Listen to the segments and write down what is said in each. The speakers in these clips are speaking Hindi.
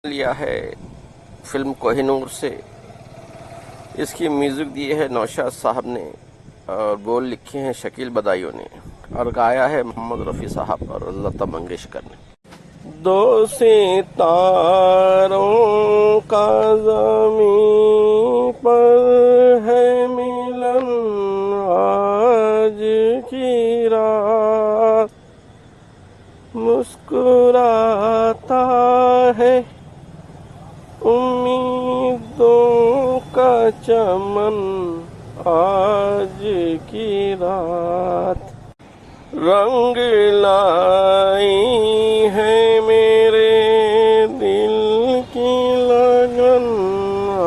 लिया है फिल्म कोहिनूर से। इसकी म्यूजिक दी है नौशाद साहब ने और बोल लिखे हैं शकील बदायूं ने और गाया है मोहम्मद रफ़ी साहब और लता मंगेशकर ने। दो सितारों का ज़मीं पर है मिलन आज की रात, मुस्कुराता है उम्मीदों का चमन आज की रात, रंग लाई है मेरे दिल की लगन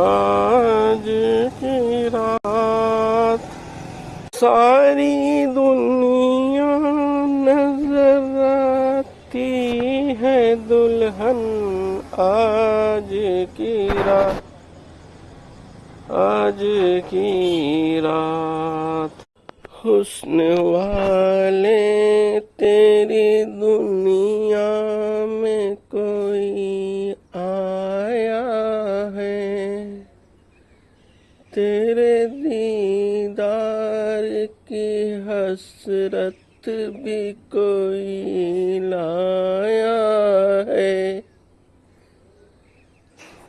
आज की रात। सारी दुनिया नजर आती है दुल्हन आज की रात, आज की रात। हुस्न वाले तेरी दुनिया में कोई आया है, तेरे दीदार की हसरत भी कोई लाया है।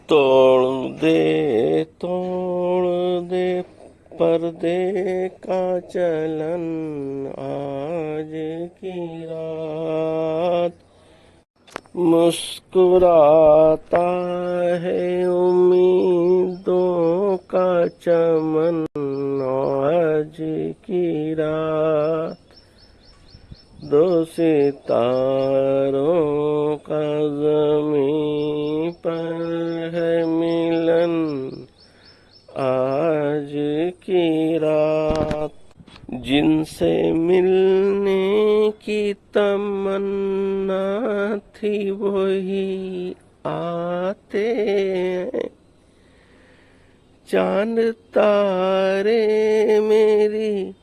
तोड़ दे पर्दे का चलन आज की रात, मुस्कुराता है उम्मीदों का चमन आज की रात। दो सितारों का ज़मीं पर है मिलन आज की रात, जिनसे मिलने की तमन्ना थी वही आते हैं। चांद तारे मेरी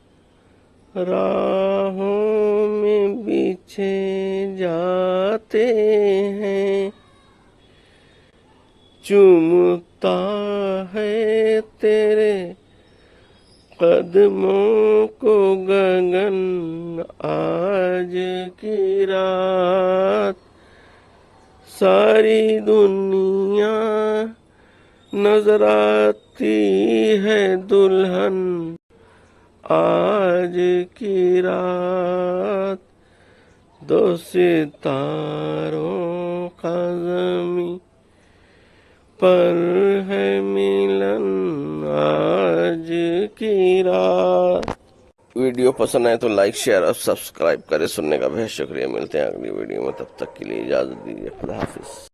राहों में बिछे जाते हैं, चूमता है तेरे कदमों को गगन आज की रात। सारी दुनिया नजर आती है दुल्हन आज की रात। दो सितारों का ज़मीं पर है मिलन आज की रात। वीडियो पसंद आए तो लाइक शेयर और सब्सक्राइब करें। सुनने का बहुत शुक्रिया। मिलते हैं अगली वीडियो में, तब तक के लिए इजाज़त दीजिए। खुदा हाफिज़।